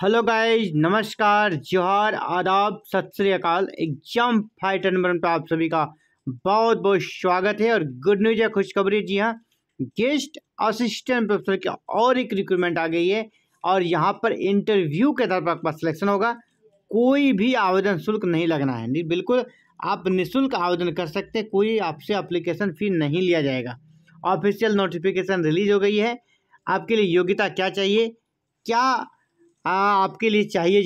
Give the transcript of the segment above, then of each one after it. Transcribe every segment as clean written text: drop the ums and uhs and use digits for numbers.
Hello guys, नमस्कार, जोहार, आदाब, सत श्री अकाल। एग्जाम फाइटर नंबर पर आप सभी का बहुत बहुत स्वागत है। और गुड न्यूज है, खुशखबरी। जी हाँ, गेस्ट असिस्टेंट प्रोफेसर की और एक रिक्रूटमेंट आ गई है और यहाँ पर इंटरव्यू के आधार पर आपका सिलेक्शन होगा। कोई भी आवेदन शुल्क नहीं लगना है, नहीं, बिल्कुल आप निःशुल्क आवेदन कर सकते हैं। कोई आपसे एप्लीकेशन फ़ी नहीं लिया जाएगा। ऑफिशियल नोटिफिकेशन रिलीज हो गई है। आपके लिए योग्यता क्या चाहिए, क्या आपके लिए चाहिए,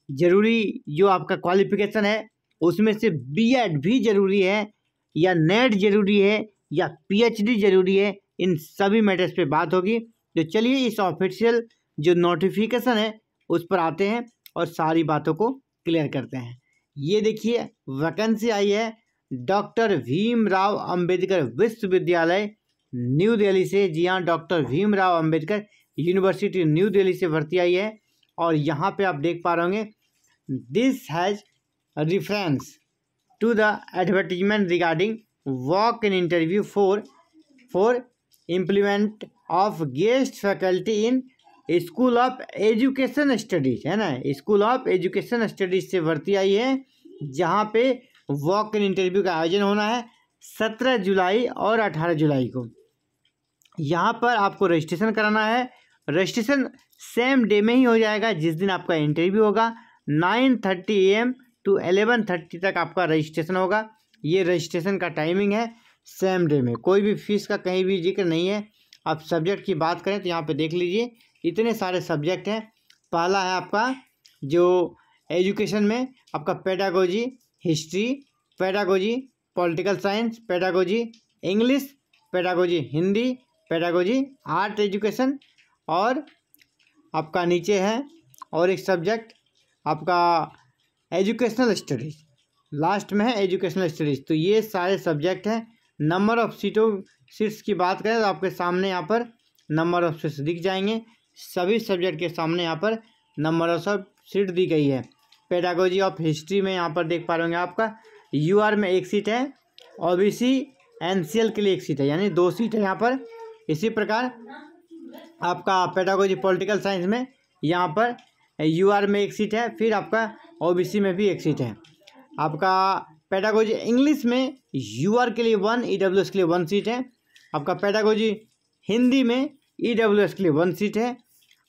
ज़रूरी जो आपका क्वालिफिकेशन है उसमें से बीएड भी ज़रूरी है या नेट ज़रूरी है या पीएचडी ज़रूरी है, इन सभी मैटर्स पे बात होगी। तो चलिए इस ऑफिशियल जो नोटिफिकेशन है उस पर आते हैं और सारी बातों को क्लियर करते हैं। ये देखिए, वैकेंसी आई है डॉक्टर भीमराव अंबेडकर विश्वविद्यालय न्यू दिल्ली से। जी हाँ, doctor Bhimrao Ambedkar university new Delhi से भर्ती आई है। और यहाँ पे आप देख पा रहे होंगे, this has reference to the advertisement regarding walk in interview for implement of guest faculty in school of education studies, है ना, स्कूल ऑफ एजुकेशन स्टडीज़ से भर्ती आई है, जहाँ पे वॉक इन इंटरव्यू का आयोजन होना है 17 जुलाई और 18 जुलाई को। यहाँ पर आपको रजिस्ट्रेशन कराना है। रजिस्ट्रेशन सेम डे में ही हो जाएगा जिस दिन आपका इंटरव्यू होगा। 9:30 AM to 11:30 तक आपका रजिस्ट्रेशन होगा। ये रजिस्ट्रेशन का टाइमिंग है, सेम डे में। कोई भी फीस का कहीं भी जिक्र नहीं है। आप सब्जेक्ट की बात करें तो यहाँ पे देख लीजिए, इतने सारे सब्जेक्ट हैं। पहला है आपका जो एजुकेशन में आपका pedagogy, history, pedagogy political science, pedagogy English, pedagogy Hindi, pedagogy art education, और आपका नीचे है और एक सब्जेक्ट आपका एजुकेशनल स्टडीज़, लास्ट में है एजुकेशनल स्टडीज़। तो ये सारे सब्जेक्ट हैं। नंबर ऑफ़ सीट्स की बात करें तो आपके सामने यहाँ पर नंबर ऑफ़ सीट्स दिख जाएंगे। सभी सब्जेक्ट के सामने यहाँ पर नंबर ऑफ़ सीट दी गई है। पेडागोजी ऑफ हिस्ट्री में यहाँ पर देख पा रहे होंगे आपका यूआर में एक सीट है, ओबीसी एनसीएल के लिए एक सीट है, यानी 2 सीट है यहाँ पर। इसी प्रकार आपका पेडागोजी पॉलिटिकल साइंस में यहाँ पर यूआर में एक सीट है, फिर आपका ओबीसी में भी एक सीट है। आपका पेडागोजी इंग्लिश में यूआर के लिए 1, ईडब्ल्यूएस के लिए 1 सीट है। आपका पेडागोजी हिंदी में ईडब्ल्यूएस के लिए 1 सीट है।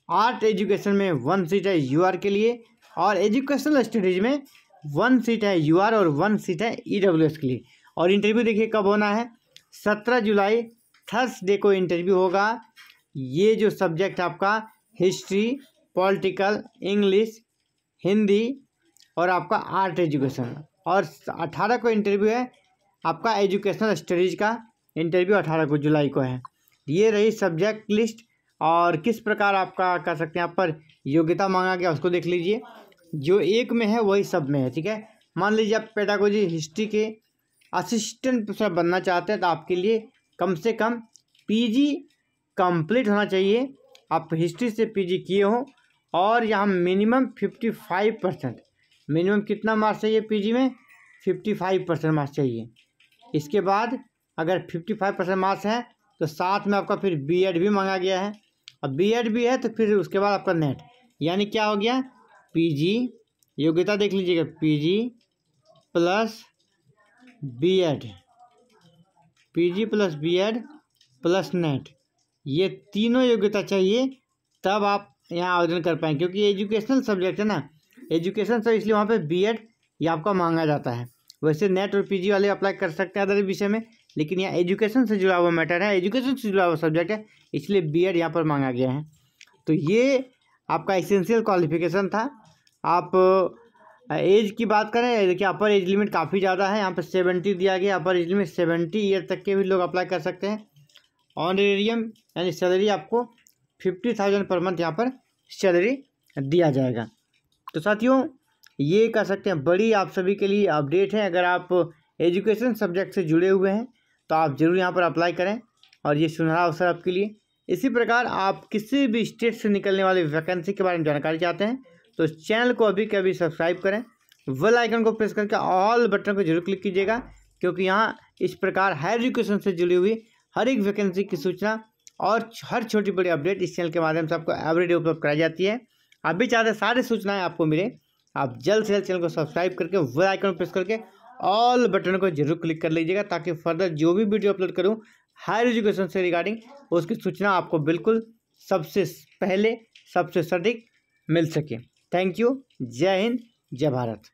आर्ट एजुकेशन में 1 सीट है यूआर के लिए, और एजुकेशनल स्टडीज़ में 1 सीट है यूआर और 1 सीट है ईडब्ल्यूएस के लिए। और इंटरव्यू देखिए कब होना है, 17 जुलाई थर्सडे को इंटरव्यू होगा। ये जो सब्जेक्ट आपका हिस्ट्री, पॉलिटिकल, इंग्लिश, हिंदी और आपका आर्ट एजुकेशन, और 18 को इंटरव्यू है आपका एजुकेशनल स्टडीज़ का इंटरव्यू 18 को जुलाई को है। ये रही सब्जेक्ट लिस्ट। और किस प्रकार आपका कर सकते हैं, यहाँ पर योग्यता मांगा गया उसको देख लीजिए। जो एक में है वही सब में है, ठीक है। मान लीजिए आप पेडागोजी हिस्ट्री के असिस्टेंट प्रोफेसर बनना चाहते हैं तो आपके लिए कम से कम पीजी कंप्लीट होना चाहिए। आप हिस्ट्री से पीजी किए हो और यहाँ मिनिमम 55%, मिनिमम कितना मार्क्स चाहिए पीजी में, 55% मार्क्स चाहिए। इसके बाद अगर 55% मार्क्स हैं तो साथ में आपका फिर बीएड भी मांगा गया है। अब बीएड भी है तो फिर उसके बाद आपका नेट, यानी क्या हो गया, पीजी, योग्यता देख लीजिएगा, PG plus BEd, PG plus BEd plus NET, ये तीनों योग्यता चाहिए, तब आप यहाँ आवेदन कर पाएंगे। क्योंकि एजुकेशनल सब्जेक्ट है ना, एजुकेशन से, इसलिए वहाँ पे बीएड ये आपका मांगा जाता है। वैसे नेट और पीजी वाले अप्लाई कर सकते हैं अदर विषय में, लेकिन यहाँ एजुकेशन से जुड़ा हुआ मैटर है, एजुकेशन से जुड़ा हुआ सब्जेक्ट है, इसलिए बीएड यहाँ पर मांगा गया है। तो ये आपका एसेंशियल क्वालिफिकेशन था। आप एज की बात करें, देखिए अपर एज लिमिट काफ़ी ज़्यादा है, यहाँ पर 70 दिया गया। अपर एज लिमिट 70 ईयर तक के भी लोग अप्लाई कर सकते हैं। ऑनरेरियम यानी सैलरी आपको 50,000 पर मंथ यहाँ पर सैलरी दिया जाएगा। तो साथियों, ये कर सकते हैं, बड़ी आप सभी के लिए अपडेट है। अगर आप एजुकेशन सब्जेक्ट से जुड़े हुए हैं तो आप ज़रूर यहाँ पर अप्लाई करें, और ये सुनहरा अवसर आपके लिए। इसी प्रकार आप किसी भी स्टेट से निकलने वाली वैकेंसी के बारे में जानकारी चाहते हैं तो चैनल को अभी के अभी सब्सक्राइब करें, बेल आइकन को प्रेस करके ऑल बटन को जरूर क्लिक कीजिएगा, क्योंकि यहाँ इस प्रकार हायर एजुकेशन से जुड़ी हुई हर एक वैकेंसी की सूचना और हर छोटी बड़ी अपडेट इस चैनल के माध्यम से आपको एवरीडे उपलब्ध कराई जाती है। आप भी चाहते हैं सारी सूचनाएं आपको मिले, आप जल्द से जल्द चैनल को सब्सक्राइब करके बेल आइकन प्रेस करके ऑल बटन को जरूर क्लिक कर लीजिएगा, ताकि फर्दर जो भी वीडियो अपलोड करूं हायर एजुकेशन से रिगार्डिंग उसकी सूचना आपको बिल्कुल सबसे पहले सबसे सटीक मिल सके। Thank you. जय हिंद, जय भारत।